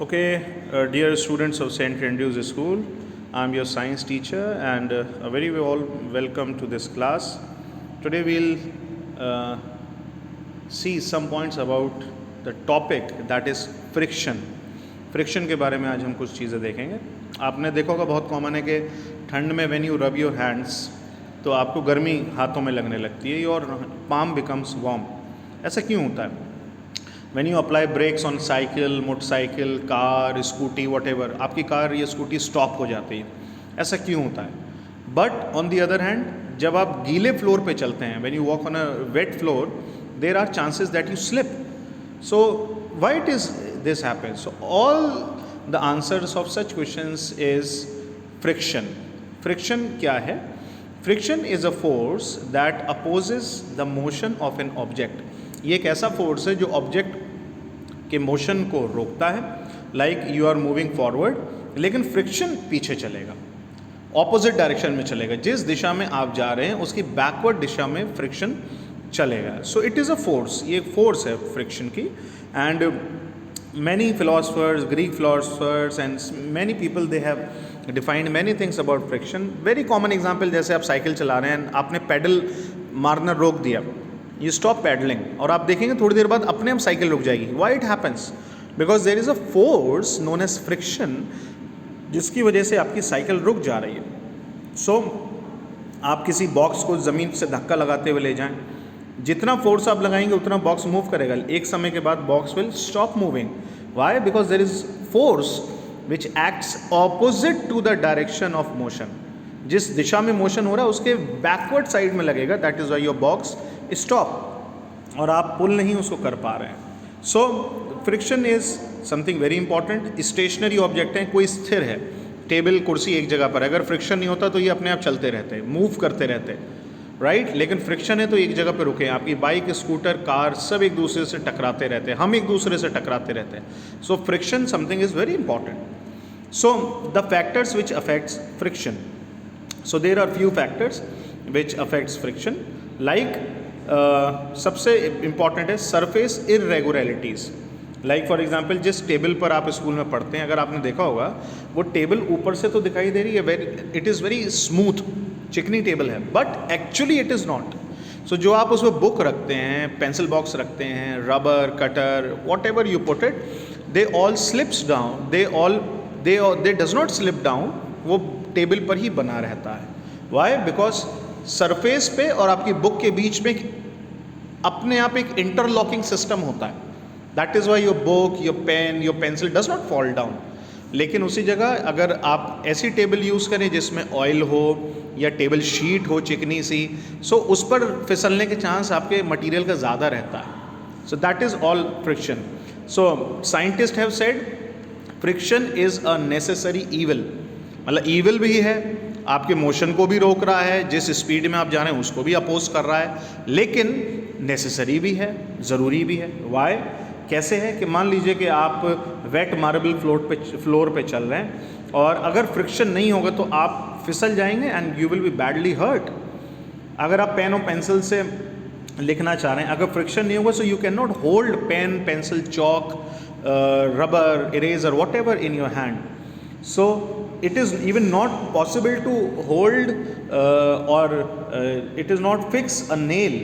Okay, dear students of St. Andrew's School, I'm your science teacher and a very welcome to this class. Today we'll see some points about the topic that is friction. Friction के बारे में आज हम कुछ चीज़ें देखेंगे. आपने देखा होगा, बहुत कॉमन है कि ठंड में when you rub your hands तो आपको गर्मी हाथों में लगने लगती है और पाम बिकम्स वार्म. ऐसा क्यों होता है? When you apply brakes on cycle, motorcycle, car, scooty, whatever, आपकी कार या स्कूटी स्टॉप हो जाती है. ऐसा क्यों होता है? But on the other hand, जब आप गीले फ्लोर पे चलते हैं, when you walk on a wet floor, there are chances that you slip. So why it is this happens? So all the answers of such questions is friction. Friction क्या है? Friction is a force that opposes the motion of an object. ये एक ऐसा force है जो object के motion को रोकता है. Like you are moving forward, लेकिन फ्रिक्शन पीछे चलेगा, ऑपोजिट डायरेक्शन में चलेगा. जिस दिशा में आप जा रहे हैं उसकी बैकवर्ड दिशा में फ्रिक्शन चलेगा. So it is a force. ये एक फोर्स है फ्रिक्शन की. And many philosophers, Greek philosophers and many people they have defined many things about friction. Very common example, जैसे आप साइकिल चला रहे हैं, आपने पैडल मारना रोक दिया, यू स्टॉप पैडलिंग, और आप देखेंगे थोड़ी देर बाद अपने आप साइकिल रुक जाएगी. Why it happens? Because there is a force known as friction जिसकी वजह से आपकी साइकिल रुक जा रही है. सो आप किसी बॉक्स को ज़मीन से धक्का लगाते हुए ले जाएं, जितना फोर्स आप लगाएंगे उतना बॉक्स मूव करेगा. एक समय के बाद box will stop moving. Why? Because there is force which acts opposite to the direction of motion. जिस दिशा में मोशन हो रहा है उसके बैकवर्ड साइड में लगेगा. That is why your box stop, और आप पुल नहीं उसको कर पा रहे हैं. So friction is something very important. Stationary object हैं, कोई स्थिर है, टेबल कुर्सी एक जगह पर, अगर फ्रिक्शन नहीं होता तो ये अपने आप चलते रहते, मूव करते रहते, राइट. लेकिन फ्रिक्शन है तो एक जगह पर रुके. आपकी बाइक, स्कूटर, कार सब एक दूसरे से टकराते रहते हैं, हम एक दूसरे से टकराते रहते हैं. So friction something is very important. So the factors which affects friction. So there are few factors which affects friction. Like सबसे इम्पॉर्टेंट है surface irregularities. Like for example, जिस टेबल पर आप स्कूल में पढ़ते हैं, अगर आपने देखा होगा वो टेबल ऊपर से तो दिखाई दे रही है, इट इज़ वेरी स्मूथ, चिकनी टेबल है, but actually it is not. So जो आप उसमें बुक रखते हैं, पेंसिल बॉक्स रखते हैं, rubber, cutter, what ever you put it, they all slips down, they does not slip down. वो टेबल पर ही बना रहता है. वाई? बिकॉज सरफेस पे और आपकी बुक के बीच में अपने आप एक इंटरलॉकिंग सिस्टम होता है. That is why your book, your pen, your pencil does not fall down. लेकिन उसी जगह अगर आप ऐसी टेबल यूज़ करें जिसमें ऑयल हो या टेबल शीट हो चिकनी सी, सो उस पर फिसलने के चांस आपके मटीरियल का ज़्यादा रहता है. So that is all friction. So scientist have said friction is a necessary evil. मतलब ईविल भी है, आपके मोशन को भी रोक रहा है, जिस स्पीड में आप जा रहे हैं उसको भी अपोज कर रहा है, लेकिन नेसेसरी भी है, ज़रूरी भी है. वाई? कैसे है कि मान लीजिए कि आप वेट मार्बल फ्लोर पे चल रहे हैं और अगर फ्रिक्शन नहीं होगा तो आप फिसल जाएंगे and you will be badly hurt. अगर आप पेन और पेंसिल से लिखना चाह रहे हैं, अगर फ्रिक्शन नहीं होगा, so you can not hold pen, pencil, chalk, rubber, eraser, whatever in your hand. So it is even not possible to hold or it is not fix a nail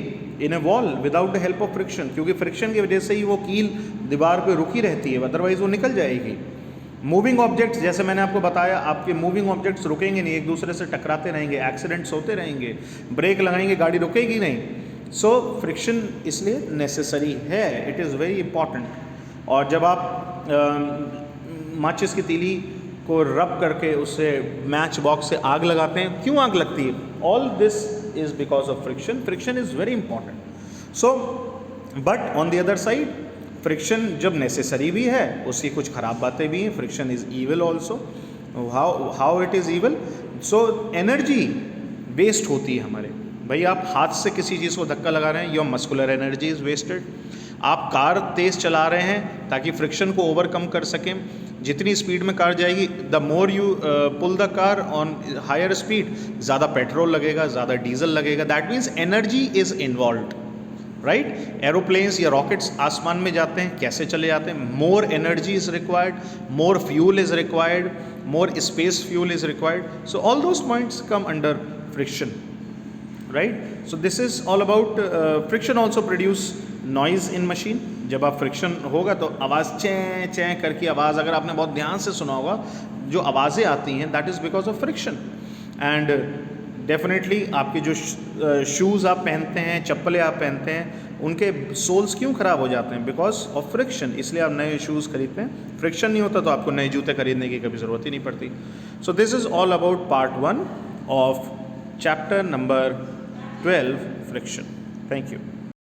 in a wall without the help of friction. क्योंकि friction की वजह से ही वो कील दीवार पे रुकी रहती है, अदरवाइज वो निकल जाएगी. मूविंग ऑब्जेक्ट्स, जैसे मैंने आपको बताया, आपके मूविंग ऑब्जेक्ट्स रुकेंगे नहीं, एक दूसरे से टकराते रहेंगे, एक्सीडेंट्स होते रहेंगे, ब्रेक लगाएंगे गाड़ी रुकेगी नहीं. सो फ्रिक्शन इसलिए नेसेसरी है, इट इज़ वेरी इंपॉर्टेंट. और जब आप माचिस की तीली को रब करके उससे मैच बॉक्स से आग लगाते हैं, क्यों आग लगती है? All this is because of friction. Friction is very important. So but on the other side, friction जब नेसेसरी भी है, उसकी कुछ ख़राब बातें भी हैं. Friction is evil also. How it is evil? So energy waste होती है हमारे. भाई आप हाथ से किसी चीज़ को धक्का लगा रहे हैं, your muscular energy is wasted. आप कार तेज़ चला रहे हैं ताकि फ्रिक्शन को ओवरकम कर सकें. जितनी स्पीड में कार जाएगी, the more you pull the car on higher speed, ज़्यादा पेट्रोल लगेगा, ज़्यादा डीजल लगेगा. That means energy is involved, right. Aeroplanes या रॉकेट्स आसमान में जाते हैं, कैसे चले जाते हैं? More energy is required, more fuel is required, more space fuel is required, so all those points come under friction, right. So this is all about friction also produce noise in machine. जब आप friction होगा तो आवाज़ चैं चैं करके आवाज़, अगर आपने बहुत ध्यान से सुना होगा, जो आवाज़ें आती हैं that is because of friction. And definitely आपके जो शूज़ आप पहनते हैं, चप्पलें आप पहनते हैं, उनके सोल्स क्यों ख़राब हो जाते हैं? Because of friction. इसलिए आप नए शूज़ खरीदते हैं। फ्रिक्शन नहीं होता तो आपको नए जूते खरीदने की कभी ज़रूरत ही नहीं पड़ती। So this is all about part 1 of chapter number 12, friction. Thank you.